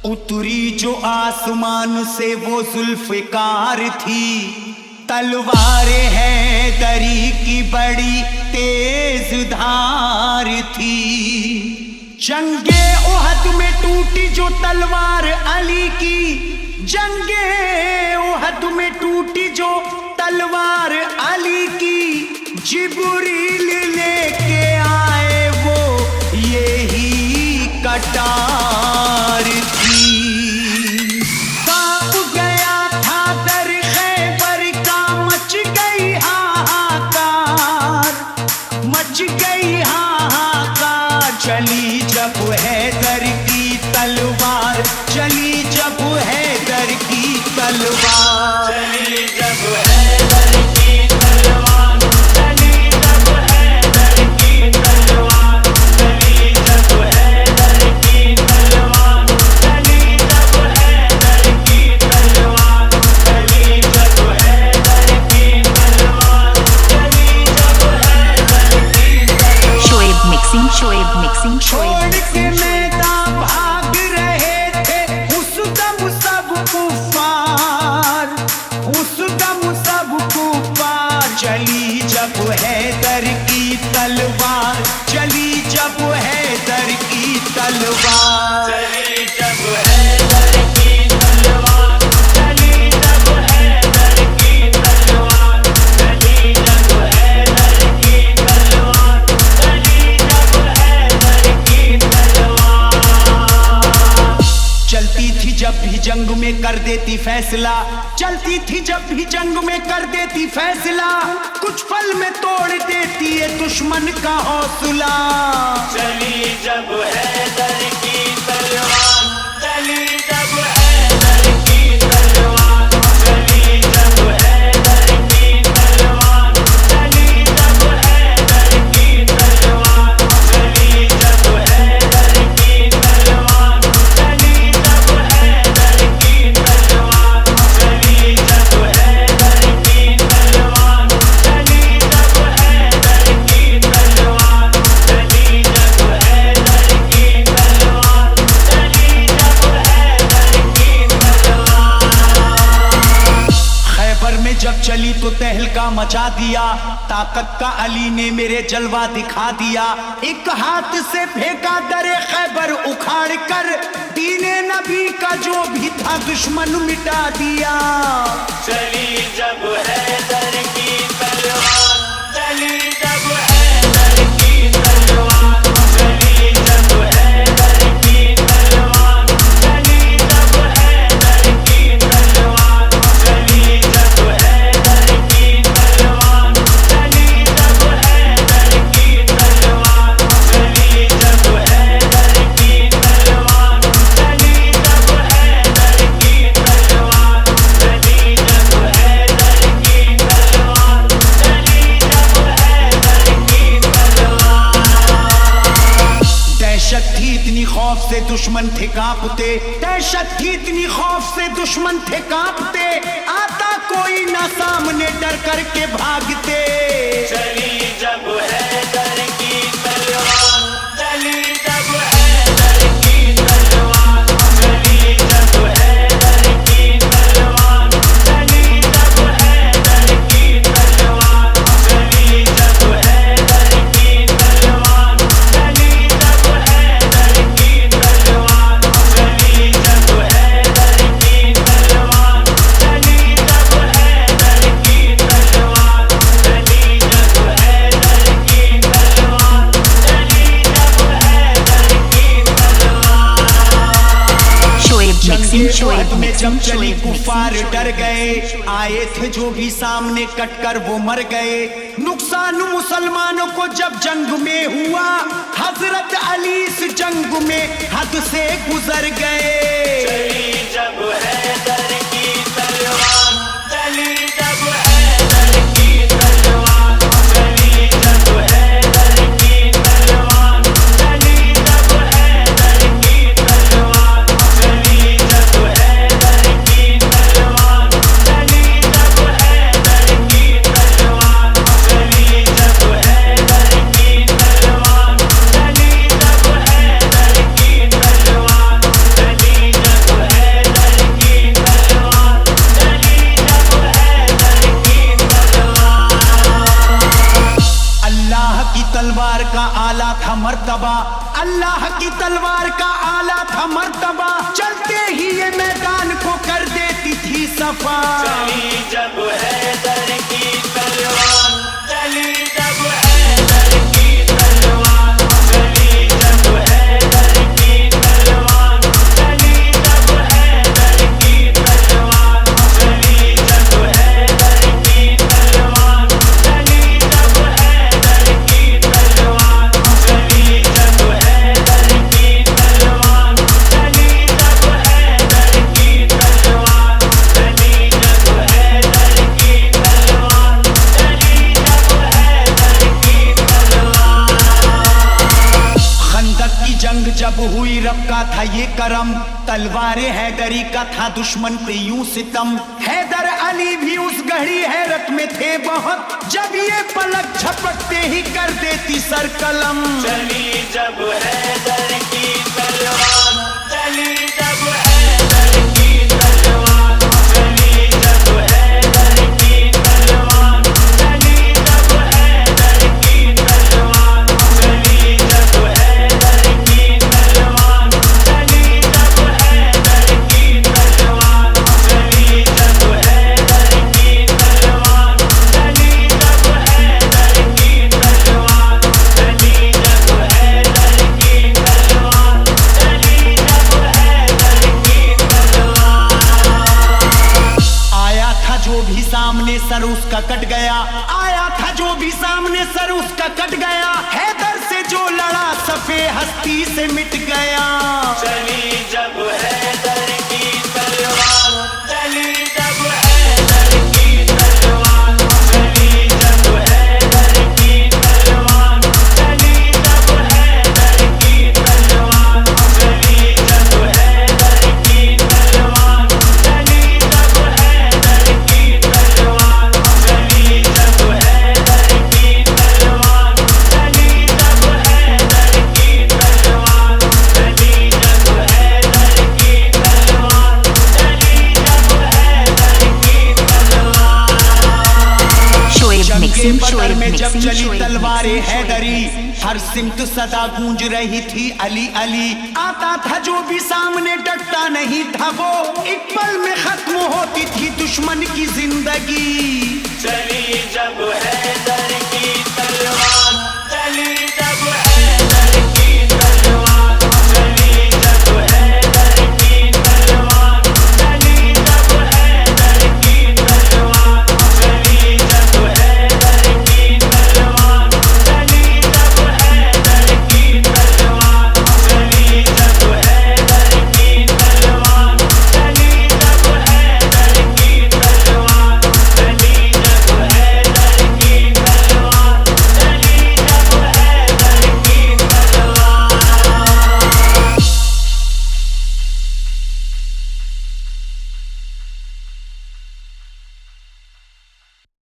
उतरी जो आसमान से वो जुल्फ़िकार थी, तलवारें हैं दरी की बड़ी तेज धार थी। जंगे उहद में टूटी जो तलवार अली की, जंगे उहद में टूटी जो तलवार अली की, जिब्रील लेके आए वो यही कटार थी। कांप गया था दर खैबर का, मच गई हाहाकार, मच गई हाहाकार। चली जब हैदर की तलवार, चली जब हैदर की तलवार, चली जब हैदर की तलवार, चली जब हैदर की तलवार, चली जब हैदर की तलवार, चली जब हैदर की तलवार, चली जब हैदर की तलवार, चली जब हैदर की तलवार। शोएब मिक्सिंग, शोएब मिक्सिंग, छोड़ के मैदान भाग रहे थे उस दम सब कुफार, उस दम सब कुफार। चली जब हैदर की तलवार, चली जब हैदर की तलवार, चली जब हैदर की तलवार, चली जब हैदर की तलवार, चली जब हैदर की तलवार, चली जब हैदर की तलवार। चलती थी जब भी जंग में कर देती फैसला, चलती थी जब भी जंग में कर देती फैसला। कुछ पल में तोड़ देती है दुश्मन का हौसला। चली जब हैदर की तलवार, चली जब हैदर की तलवार, चली जब हैदर की तलवार, चली जब हैदर की तलवार, चली जब हैदर की तलवार, चली जब हैदर की तलवार, चली जब हैदर की तलवार, चली जब हैदर की तलवार, चली जब हैदर की तलवार, चली जब हैदर की तलवार। खैबर में जब चली तो तहलका मचा दिया, ताकत का अली ने मेरे जलवा दिखा दिया। एक हाथ से फेंका दरे खैबर उखाड़ कर, दीने नबी का जो भी था दुश्मन मिटा दिया। चली जब हैदर की तलवार, चली जब हैदर की तलवार, चली जब हैदर की तलवार, चली जब हैदर की तलवार, चली जब हैदर की तलवार, चली जब हैदर की तलवार, चली जब हैदर की तलवार, चली जब हैदर की तलवार, चली जब हैदर की तलवार, चली जब हैदर की तलवार। दहशत थी इतनी खौफ से दुश्मन थे कांपते, दहशत थी इतनी खौफ से दुश्मन थे कांपते। आता कोई ना सामने डर करके भागते। चली जब हैदर की तलवार, चली जब हैदर की तलवार, चली जब हैदर की तलवार, चली जब हैदर की तलवार, चली जब हैदर की तलवार, चली जब हैदर की तलवार, चली जब हैदर की तलवार, चली जब हैदर की तलवार, चली जब हैदर की तलवार, चली जब हैदर की तलवार। शोएब मिक्सिंग, शोएब में जब मिक्सिंग, चली शोएब कुफार मिक्सिंग। डर गए, आए थे जो भी सामने कटकर वो मर गए। नुकसान मुसलमानों को जब जंग में हुआ, हजरत अली इस जंग में हद से गुजर गए। चली जब हैदर की तलवार, चली जब हैदर की तलवार, चली जब हैदर की तलवार, चली जब हैदर की तलवार, चली जब हैदर की तलवार, चली जब हैदर की तलवार, चली जब हैदर की तलवार। की तलवार का आला था मर्तबा, अल्लाह की तलवार का आला था मर्तबा, चलते ही ये मैदान को कर देती थी सफा। चली जब हैदर की तलवार, चली जब हैदर की तलवार, चली जब हैदर की तलवार, चली जब हैदर की तलवार, चली जब हैदर की तलवार, चली जब हैदर की तलवार, चली जब हैदर की तलवार, चली जब हैदर की तलवार, चली जब हैदर की तलवार, चली जब हैदर की तलवार। खंदक की जंग जब हुई रब का था ये करम, तलवारे हैदरी का था दुश्मन पे यूं सितम। हैदर अली भी उस गहरी हैरत में थे बहुत, जब ये पलक झपकते ही कर देती सर कलम। चली जब हैदर की तलवार, चली जब हैदर की तलवार, चली जब हैदर की तलवार, चली जब हैदर की तलवार, चली जब हैदर की तलवार, चली जब हैदर की तलवार, चली जब हैदर की तलवार, चली जब हैदर की तलवार, चली जब हैदर की तलवार, चली जब हैदर की तलवार। आया था जो भी सामने सर उसका कट गया, आया था जो भी सामने सर उसका कट गया, हैदर से जो लड़ा सफे हस्ती से मिट गया। चली जब हैदर की तलवार, चली जब हैदर की तलवार, चली जब हैदर की तलवार, चली जब हैदर की तलवार, चली जब हैदर की तलवार, चली जब हैदर की तलवार, चली जब हैदर की तलवार, चली जब हैदर की तलवार, चली जब हैदर की तलवार, चली जब हैदर की तलवार। शोएब जंगे मिक्सिंग, बदर शोएब में जब मिक्सिंग, चली शोएब तलवारे मिक्सिंग, हैदरी, हर सिमत सदा गूंज रही थी अली अली। आता था जो भी सामने डटता नहीं था वो, एक पल में खत्म होती थी दुश्मन की जिंदगी। चली जब हैदर की तलवार,